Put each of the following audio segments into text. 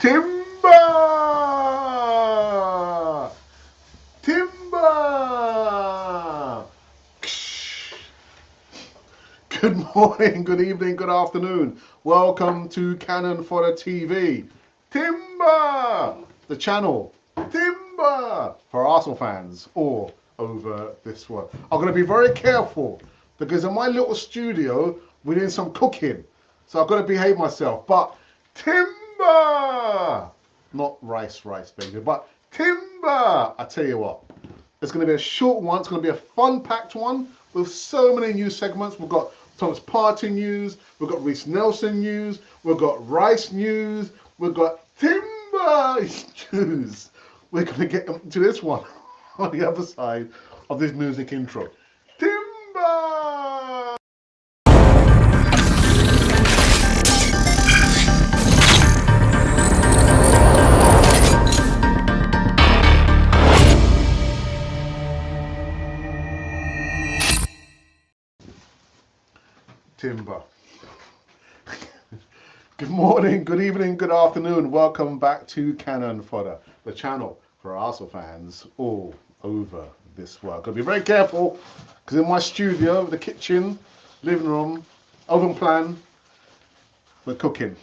Timber! Timber! Good morning, good evening, good afternoon. Welcome to Cannon Fodder TV. Timber! The channel. Timber! For Arsenal fans all over this world. I'm going to be very careful because in my little studio we're doing some cooking. So I've got to behave myself. But timber! Not rice, baby, but timber! I tell you what, it's going to be a short one. It's going to be a fun-packed one with so many new segments. We've got Thomas Partey news. We've got Reece Nelson news. We've got Rice news. We've got timber news. We're going to get into this one on the other side of this music intro. Timber! Timber. Good morning, good evening, good afternoon. Welcome back to Cannon Fodder, the channel for Arsenal fans all over this world. Got to be very careful because in my studio, the kitchen, living room, oven plan, we're cooking.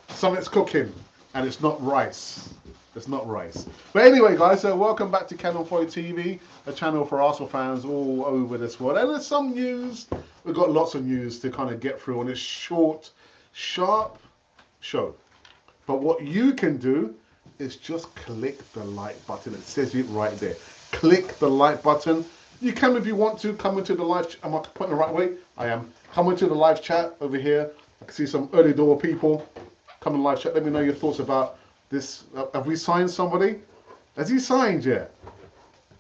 Something's cooking and it's not rice. It's not rice. But anyway, guys, so welcome back to Cannon Fodder TV, a channel for Arsenal fans all over this world. And there's some news. We've got lots of news to kind of get through on this short, sharp show. But what you can do is just click the like button. It says it right there. Click the like button. You can, if you want to, come into the live. Am I pointing the right way? I am. Come into the live chat over here. I can see some early door people. Come in live chat. Let me know your thoughts about this. Have we signed somebody? Has he signed yet?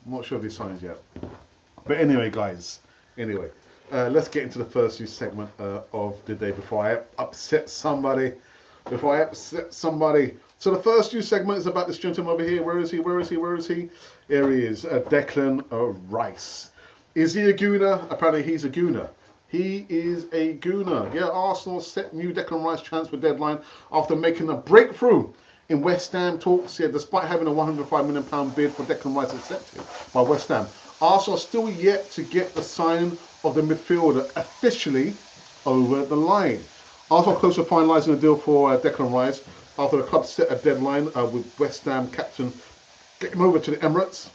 I'm not sure if he signed yet. But anyway, guys. Anyway. Let's get into the first news segment of the day before I upset somebody. So the first news segment is about this gentleman over here. Where is he? Here he is, Declan Rice. Is he a gooner? Apparently he's a gooner. He is a gooner. Yeah, Arsenal set new Declan Rice transfer deadline after making a breakthrough in West Ham talks. Yeah, despite having a £105 million bid for Declan Rice accepted by West Ham, Arsenal are still yet to get the signing of the midfielder officially over the line. Arsenal close to finalising a deal for Declan Rice after the club set a deadline with West Ham captain getting him over to the Emirates.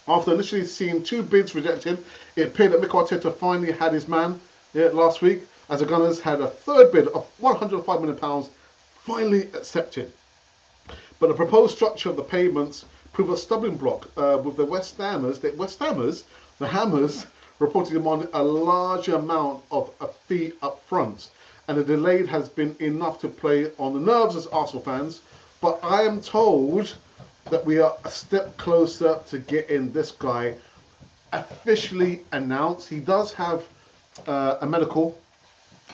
After initially seeing two bids rejected, it appeared that Mikel Arteta finally had his man last week, as the Gunners had a third bid of £105 million finally accepted. But the proposed structure of the payments proved a stumbling block with the the Hammers, reporting demand a large amount of a fee up front. And the delay has been enough to play on the nerves as Arsenal fans. But I am told that we are a step closer to getting this guy officially announced. He does have a medical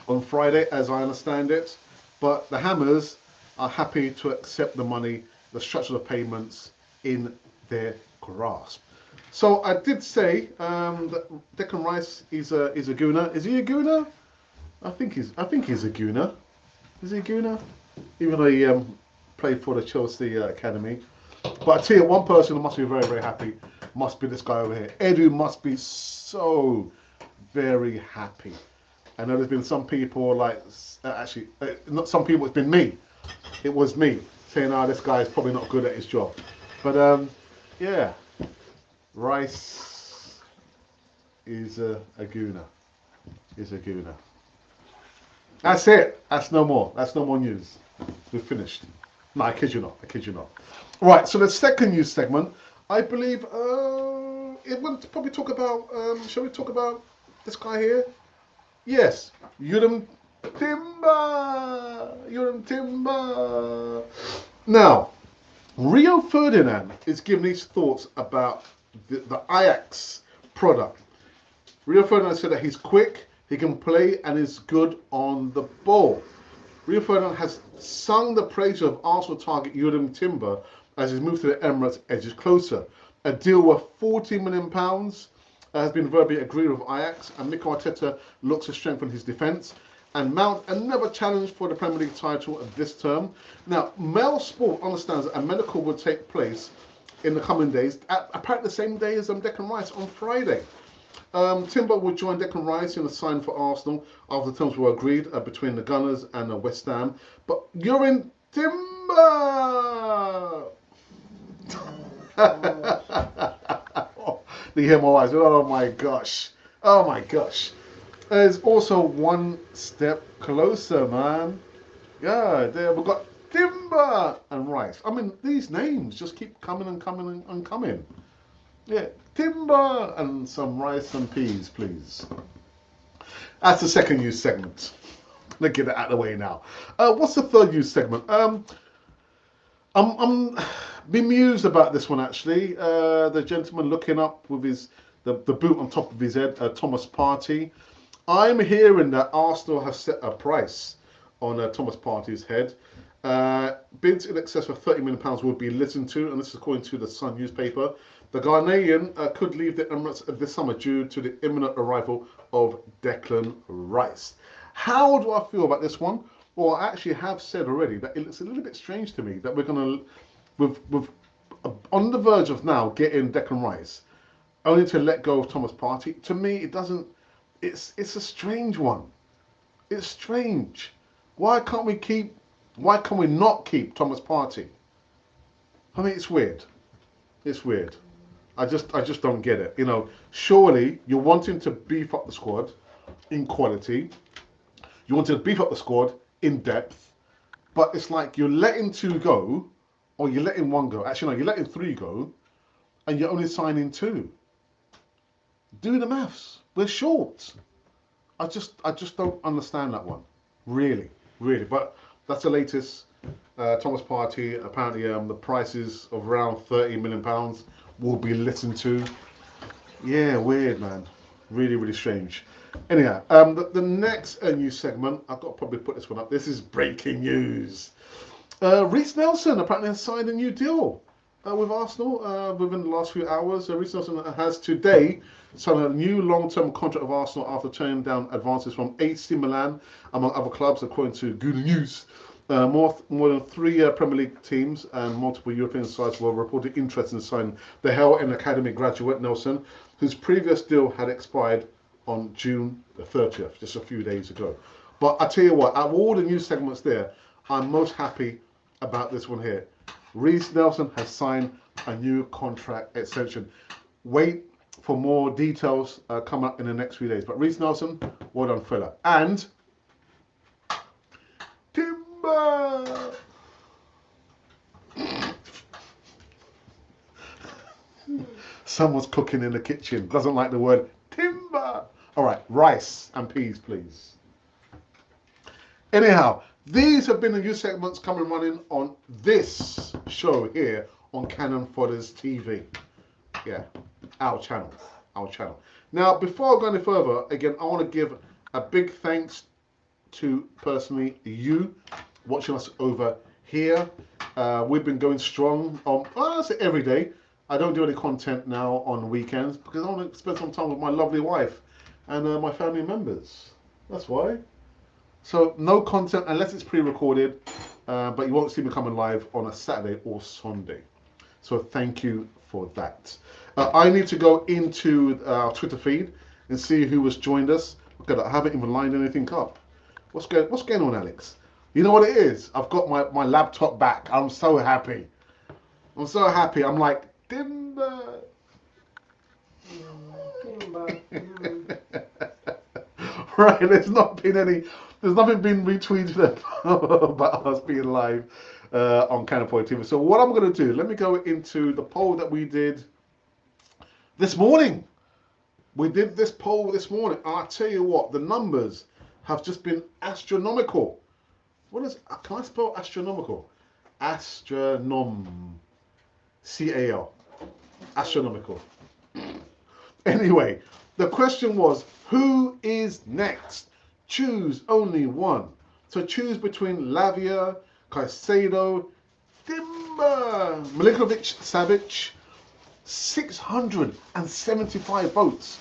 on Friday, as I understand it. But the Hammers are happy to accept the money, the structure of payments in their grasp. So I did say that Declan Rice is a gooner. Is he a gooner? I think he's a gooner. Is he a gooner? Even though he played for the Chelsea academy. But I tell you, one person who must be very, very happy must be this guy over here. Edu must be so very happy. I know there's been some people like, actually, not some people, it's been me. It was me saying, this guy is probably not good at his job. But yeah, Rice is a gooner. Is a gooner. That's it. That's no more. That's no more news. We've finished. No, I kid you not. Right, so the second news segment, I believe, it will probably talk about, shall we talk about this guy here? Yes, Yudam Timber. Now, Rio Ferdinand is giving his thoughts about the Ajax product. Rio Ferdinand said that he's quick, he can play, and is good on the ball. Rio Ferdinand has sung the praise of Arsenal target Yudam Timber as his move to the Emirates edges closer. A deal worth £40 million has been verbally agreed with Ajax, and Mikel Arteta looks to strengthen his defence. and mount another challenge for the Premier League title this term. Now, Mail Sport understands that a medical will take place in the coming days, at apparently the same day as Declan Rice on Friday. Timber will join Declan Rice in a sign for Arsenal after the terms were agreed between the Gunners and West Ham. But you're in Timber! Do you hear my voice? Oh my gosh. Oh my gosh. There's also one step closer, man. Yeah, there we've got Timber and Rice. I mean, these names just keep coming and coming and coming. Yeah, Timber and some rice and peas, please. That's the second news segment. Let's get it out of the way now. What's the third news segment? I'm bemused about this one actually. The gentleman looking up with the boot on top of his head, Thomas Partey. I'm hearing that Arsenal have set a price on Thomas Partey's head. Bids in excess of £30 million will be listened to, and this is according to the Sun newspaper. The Ghanaian could leave the Emirates this summer due to the imminent arrival of Declan Rice. How do I feel about this one? Well, I actually have said already that it's a little bit strange to me that we're going to, with on the verge of now getting Declan Rice, only to let go of Thomas Partey. To me, it doesn't. It's a strange one. It's strange. Why can't we not keep Thomas Partey? I mean, it's weird. It's weird. I just don't get it. You know, surely you're wanting to beef up the squad in quality. You want to beef up the squad in depth, but it's like you're letting two go, or you're letting one go. Actually, no, you're letting three go, and you're only signing two. Do the maths. We're short. I just don't understand that one. Really. But that's the latest. Thomas Partey, apparently the prices of around £30 million will be listened to. Yeah, weird, man. Really strange. Anyhow, the next news segment, I've got to probably put this one up. This is breaking news. Reece Nelson apparently has signed a new deal with Arsenal within the last few hours. Reece Nelson has today signed a new long-term contract with Arsenal after turning down advances from AC Milan, among other clubs, according to Good News. More than three Premier League teams and multiple European sides were reported interest in signing the Hell End Academy graduate Nelson, whose previous deal had expired on June the 30th, just a few days ago. But I tell you what, out of all the news segments there, I'm most happy about this one here. Reece Nelson has signed a new contract extension. Wait for more details come up in the next few days. But Reece Nelson, well done, fella. And Timber! Someone's cooking in the kitchen. Doesn't like the word timber. All right, rice and peas, please. Anyhow, these have been the news segments coming running on this show here on Cannon Fodders TV. Yeah, our channel. Now, before I go any further, again, I want to give a big thanks to personally you watching us over here. We've been going strong on, I say every day. I don't do any content now on weekends because I want to spend some time with my lovely wife and my family members. That's why. So no content unless it's pre-recorded, but you won't see me coming live on a Saturday or Sunday. So thank you for that. I need to go into our Twitter feed and see who has joined us. Look at that, I haven't even lined anything up. What's going on, Alex? You know what it is? I've got my laptop back. I'm so happy. I'm like, Timber. Right, there's nothing been retweeted about us being live on Cannon Fodders TV. So what I'm going to do, let me go into the poll that we did this morning. We did this poll this morning. I'll tell you what, the numbers have just been astronomical. Can I spell astronomical? C-A-L. Astronomical. Anyway, the question was, who is next? Choose only one. So choose between Lavia, Caicedo, Timber, Milinkovic-Savic. 675 votes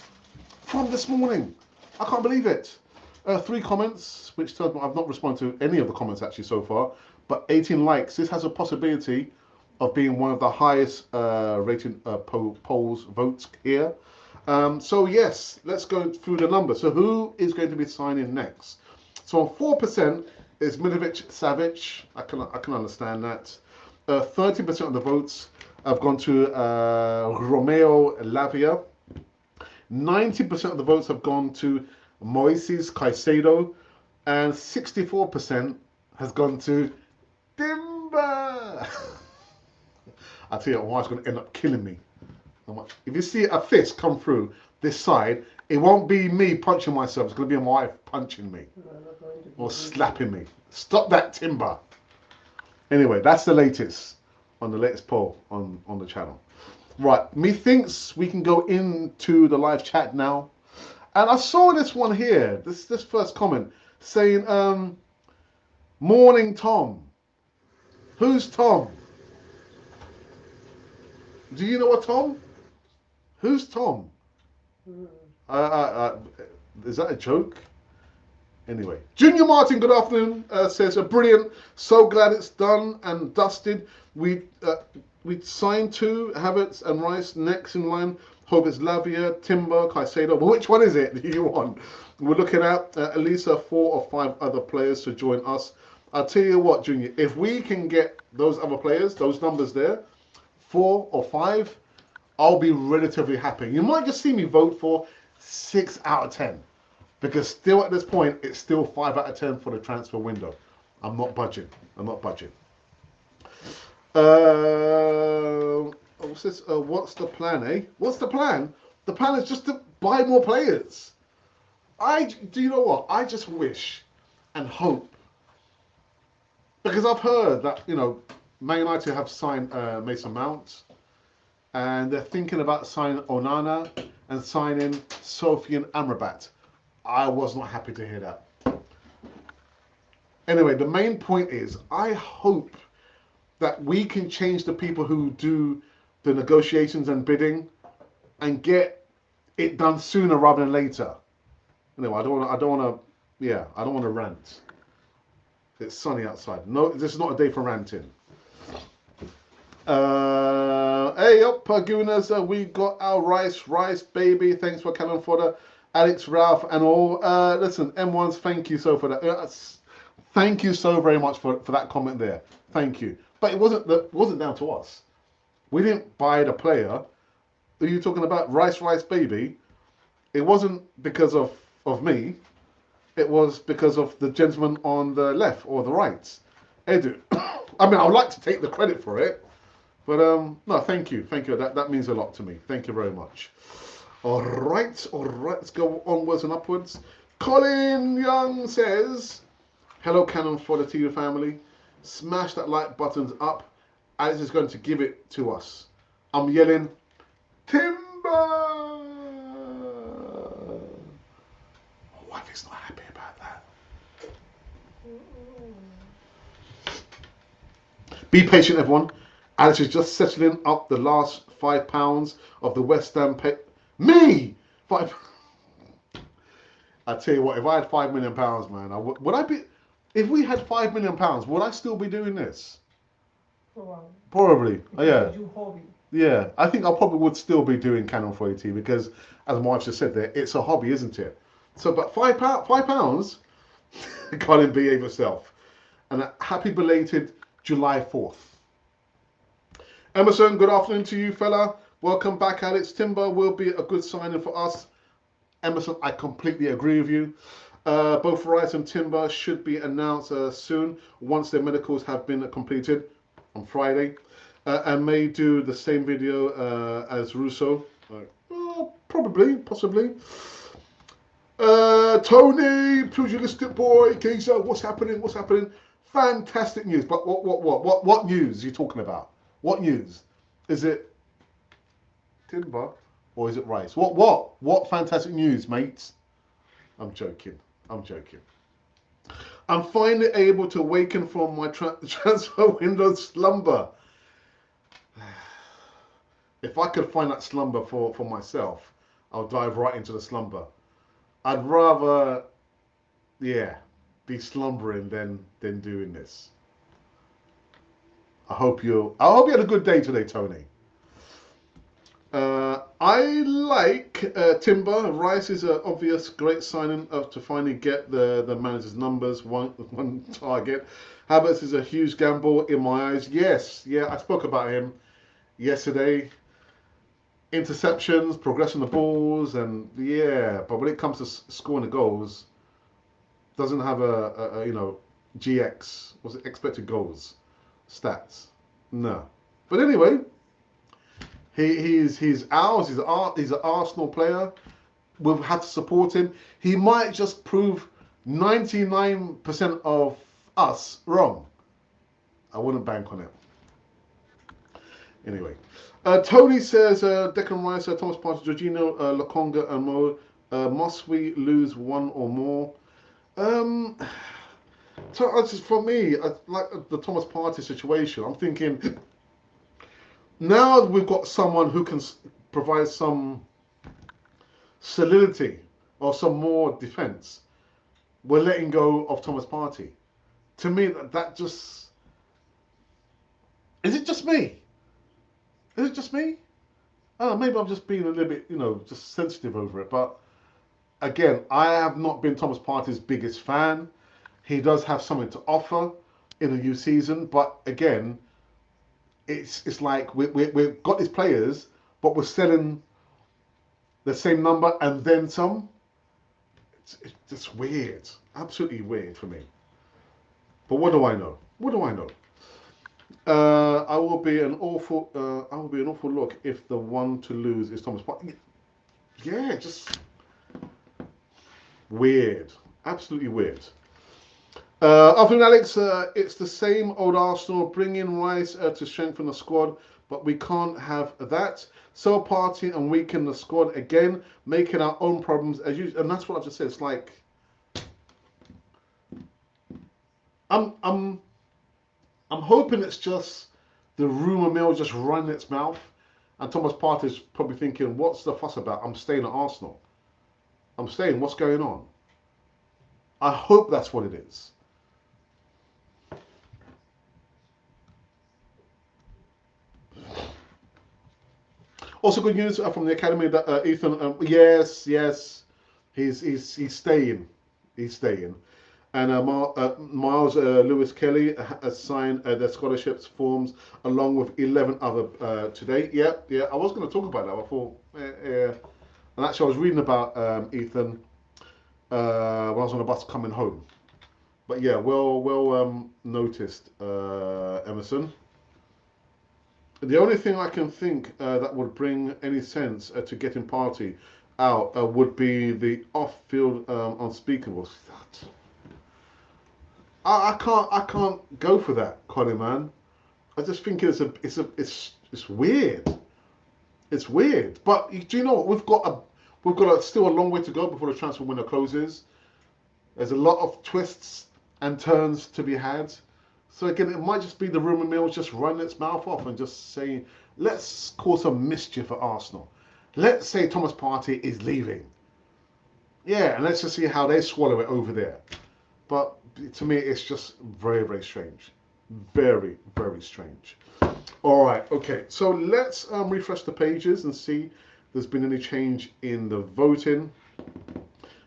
from this morning. I can't believe it. 3 comments, which tells me I've not responded to any of the comments actually so far, but 18 likes. This has a possibility of being one of the highest rated polls votes here. So yes, let's go through the numbers. So who is going to be signing next? So on 4% is Milovic Savic. I can understand that. 30% of the votes have gone to Romeo Lavia. 90% of the votes have gone to Moises Caicedo, and 64% has gone to Timber. I tell you what, my wife's going to end up killing me. If you see a fist come through this side, it won't be me punching myself. It's going to be my wife punching me or slapping me. Stop that, Timber. Anyway, that's the latest on the latest poll on the channel. Right, methinks we can go into the live chat now. And I saw this one here, this first comment, saying, morning Tom. Who's Tom? Do you know a Tom? Who's Tom? Is that a joke? Anyway, Junior Martin, good afternoon, says, brilliant, so glad it's done and dusted. We signed 2, Havertz and Rice next in line. Hope it's Lavia, Timber, Caicedo. But which one is it you want? We're looking at least 4 or 5 other players to join us. I'll tell you what, Junior, if we can get those other players, those numbers there, 4 or 5, I'll be relatively happy. You might just see me vote for 6 out of 10. Because still at this point, it's still 5 out of 10 for the transfer window. I'm not budging. What's this? What's the plan, eh? What's the plan? The plan is just to buy more players. Do you know what? I just wish and hope, because I've heard that, you know, Man United have signed Mason Mount, and they're thinking about signing Onana and signing Sofian Amrabat. I was not happy to hear that. Anyway, the main point is, I hope that we can change the people who do the negotiations and bidding and get it done sooner rather than later. Anyway, I don't want to rant. It's sunny outside. No, this is not a day for ranting. Hey up, Gooners, we got our rice baby. Thanks for coming for the Alex, Ralph, and all. Listen, M1s, thank you so for that. Thank you so very much for that comment there. Thank you. But it wasn't down to us. We didn't buy the player. Are you talking about rice baby? It wasn't because of me. It was because of the gentleman on the left or the right, Edu. I mean, I would like to take the credit for it, but no, thank you. That means a lot to me. Thank you very much. All right, let's go onwards and upwards. Colin Young says, hello, Canon for the TV family. Smash that like buttons up. Alex is going to give it to us. I'm yelling, Timber! My wife is not happy about that. Be patient, everyone. Alex is just settling up the last £5 of the West Ham pay. Me! 5. I tell you what, if I had £5 million, man, would I be? If we had £5 million, would I still be doing this? Probably. Yeah. Yeah, I think I probably would still be doing Canon 40T because, as my wife just said there, it's a hobby, isn't it? So, but £5, Colin, behave yourself. And a happy belated July 4th. Emerson, good afternoon to you, fella. Welcome back, Alex. Timber will be a good signing for us. Emerson, I completely agree with you. Both Rice and Timber should be announced soon once their medicals have been completed on Friday. And may do the same video as Russo. Probably, possibly. Tony, pugilistic boy, Geezer, what's happening? Fantastic news. But what news are you talking about? What news? Is it Timber or is it Rice? What fantastic news, mates? I'm joking. I'm finally able to awaken from my transfer window slumber. If I could find that slumber for myself, I'll dive right into the slumber. I'd rather yeah, be slumbering than doing this. I hope you had a good day today, Tony. I like Timber. Rice is an obvious great signing to finally get the manager's numbers, one target. Havertz is a huge gamble in my eyes. Yes, yeah, I spoke about him yesterday. Interceptions, progressing the balls, and yeah, but when it comes to scoring the goals, doesn't have a GX, what's it, expected goals stats. No, but anyway, he's ours. He's an Arsenal player. We'll have to support him. He might just prove 99% of us wrong. I wouldn't bank on it. Anyway, Tony says Declan Rice, Thomas Partey, Jorginho, Lokonga, and Mo. Must we lose one or more? Um, for me, like the Thomas Partey situation, I'm thinking now we've got someone who can provide some solidity or some more defence. We're letting go of Thomas Partey. To me, that just is it just me? Is it just me? Oh, maybe I'm just being a little bit, just sensitive over it. But again, I have not been Thomas Partey's biggest fan. He does have something to offer in a new season, but again, it's like we've got these players, but we're selling the same number and then some. It's just weird, absolutely weird for me. But what do I know? What do I know? I will be an awful look if the one to lose is Thomas Partey. Yeah, just weird, absolutely weird. Afternoon, Alex. It's the same old Arsenal. Bring in Rice to strengthen the squad, but we can't have that. Sell Party and weaken the squad again, making our own problems as usual. And that's what I just said. It's like I'm I'm I'm hoping it's just the rumor mill just running its mouth, and Thomas Partey's probably thinking, "What's the fuss about? I'm staying at Arsenal. I'm staying. What's going on?" I hope that's what it is. Also, good news from the academy that Ethan. Yes, yes, he's staying. He's staying. And Miles Lewis Kelly has signed their scholarships forms along with 11 other today. Yeah, yeah. I was going to talk about that. I thought, and actually, I was reading about Ethan when I was on the bus coming home. But yeah, well noticed, Emerson. The only thing I can think that would bring any sense to getting Party out would be the off-field unspeakables. I can't go for that, Colin, man. I just think it's weird. It's weird. But do you know what? We've got still a long way to go before the transfer window closes. There's a lot of twists and turns to be had. So again, it might just be the rumour mill just running its mouth off and just saying, let's cause some mischief at Arsenal. Let's say Thomas Partey is leaving. Yeah, and let's just see how they swallow it over there. But to me, it's just very, very strange. Very, very strange. All right, okay. So let's refresh the pages and see if there's been any change in the voting.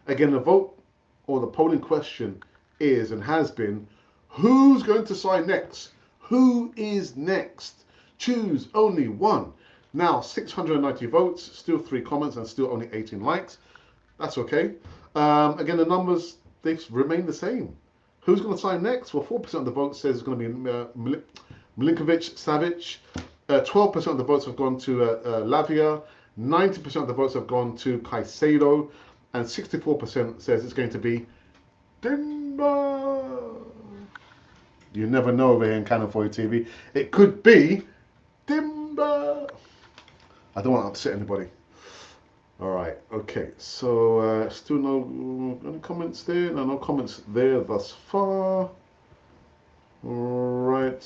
Again, the vote or the polling question is and has been, who's going to sign next? Who is next? Choose only one. Now, 690 votes, still 3 comments, and still only 18 likes. That's okay. Again, the numbers, they remain the same. Who's going to sign next? Well, 4% of the votes says it's going to be Milinkovic Savic. 12% of the votes have gone to Lavia. 90% of the votes have gone to Caicedo. And 64% says it's going to be Timber. You never know over here in Canon 4 TV. It could be Timber. I don't want to upset anybody. All right, okay. So still no any comments there? No comments there thus far. All right.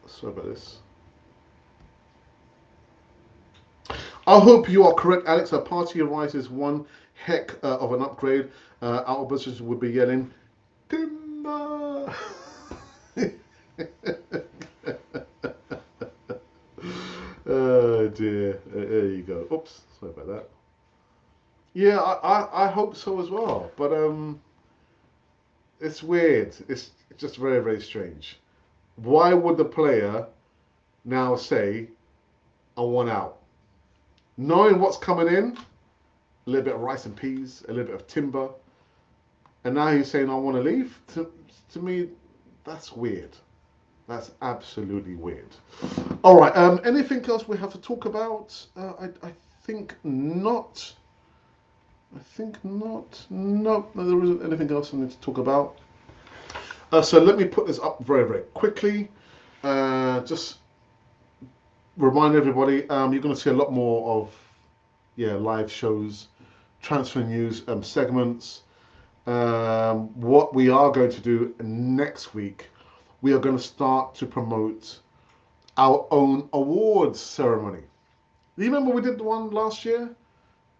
Sorry about this. I hope you are correct, Alex. A party of rice is one heck of an upgrade. Our business would be yelling, timber. Oh dear. There you go. Oops. Sorry about that. Yeah, I hope so as well. But it's weird. It's just very, very strange. Why would the player now say, I want out? Knowing what's coming in, a little bit of rice and peas, a little bit of timber, and now he's saying, I want to leave? To me, that's weird. That's absolutely weird. All right, anything else we have to talk about? I think not. I think not. No, there isn't anything else I need to talk about. So let me put this up very, very quickly. Just remind everybody, you're going to see a lot more of live shows, transfer news segments. What we are going to do next week, we are going to start to promote our own awards ceremony. Do you remember we did the one last year?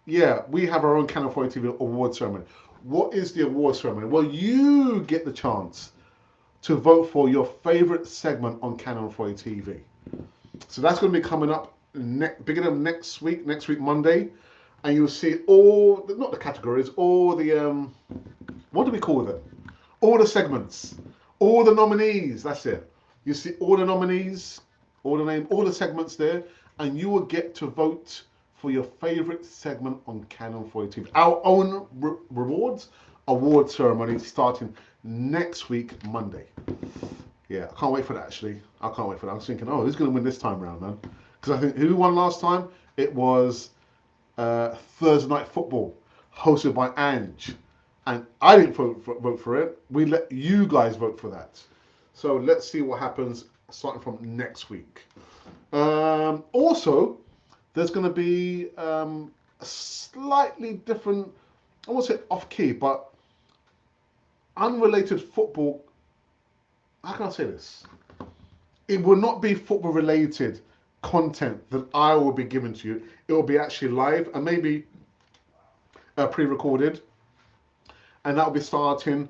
Yeah, we have our own Canon 40 TV award ceremony. What is the award ceremony? Well, you get the chance to vote for your favorite segment on Canon 40 TV. So that's going to be coming up beginning of next week Monday, and you'll see all not the categories, all the what do we call them? All the segments, all the nominees. That's it. You see all the nominees, all the name, all the segments there, and you will get to vote for your favorite segment on Canon 40 TV. Our own award ceremony starting next week Monday. Yeah, I can't wait for that actually. I can't wait for that. I was thinking, oh, who's going to win this time round, man? Because I think who won last time? It was Thursday Night Football, hosted by Ange. And I didn't vote for it. We let you guys vote for that. So let's see what happens starting from next week. Also, there's going to be a slightly different, I won't say off key, but unrelated football. How can I say this? It will not be football related content that I will be giving to you. It will be actually live and maybe pre-recorded, and that will be starting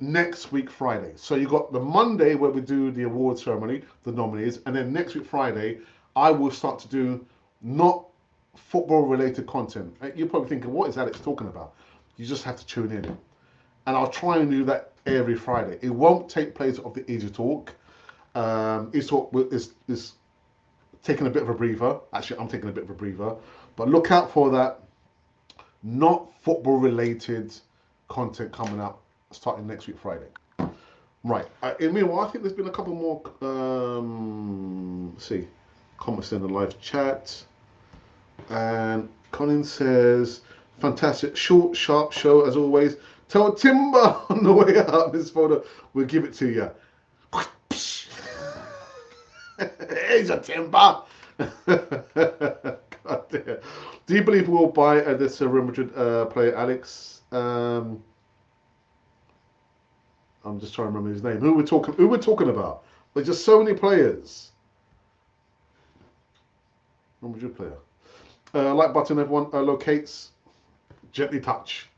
next week Friday. So you got the Monday where we do the award ceremony, the nominees, and then next week Friday I will start to do not football related content. You're probably thinking, what is Alex talking about? You just have to tune in, and I'll try and do that every Friday. It won't take place of the Easy Talk. Easy Talk is taking a bit of a breather. Actually, I'm taking a bit of a breather. But look out for that not football related content coming up starting next week Friday. Right. Meanwhile, I think there's been a couple more let's see, comments in the live chat. And Colin says, fantastic, short, sharp show as always. Tell Timber on the way out this photo, we'll give it to you. Here's a Timber. God dear. Do you believe we'll buy this Real Madrid player, Alex? I'm just trying to remember his name. Who we're talking about? There's just so many players. Real Madrid player. Like button, everyone locates. Gently touch.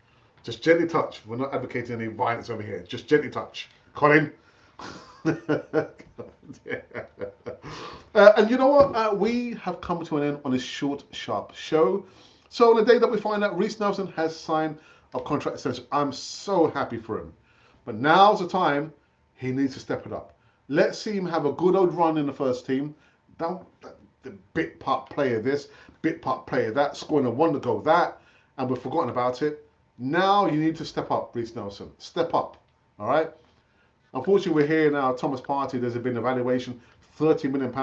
Just gently touch. We're not advocating any violence over here. Just gently touch. Colin. And you know what? We have come to an end on this short, sharp show. So on the day that we find out Reece Nelson has signed a contract extension, I'm so happy for him. But now's the time he needs to step it up. Let's see him have a good old run in the first team. The bit part player this, bit part player that, scoring a wonder goal that, and we've forgotten about it. Now you need to step up, Reece Nelson. Step up. All right? Unfortunately, we're here now, Thomas Partey, there's been an evaluation, £30 million.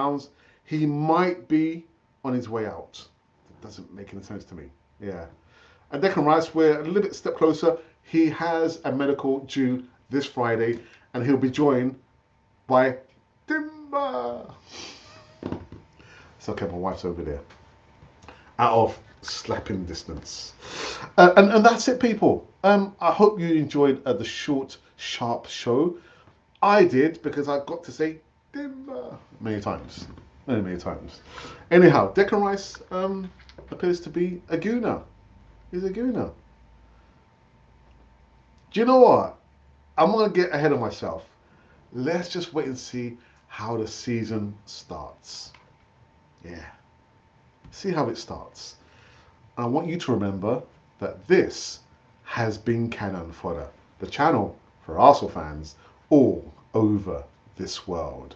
He might be on his way out. It doesn't make any sense to me. Yeah. And Declan Rice, we're a little bit step closer. He has a medical due this Friday, and he'll be joined by Timber. It's okay, my wife's over there. Out of slapping distance. And that's it, people. I hope you enjoyed the short, sharp show. I did, because I got to say Timber many times. many, many times. Anyhow, Declan Rice appears to be a gooner. He's a gooner. Do you know what? I'm gonna get ahead of myself. Let's just wait and see how the season starts. Yeah, see how it starts. I want you to remember that this has been Cannon Fodder, the channel for Arsenal fans all over this world.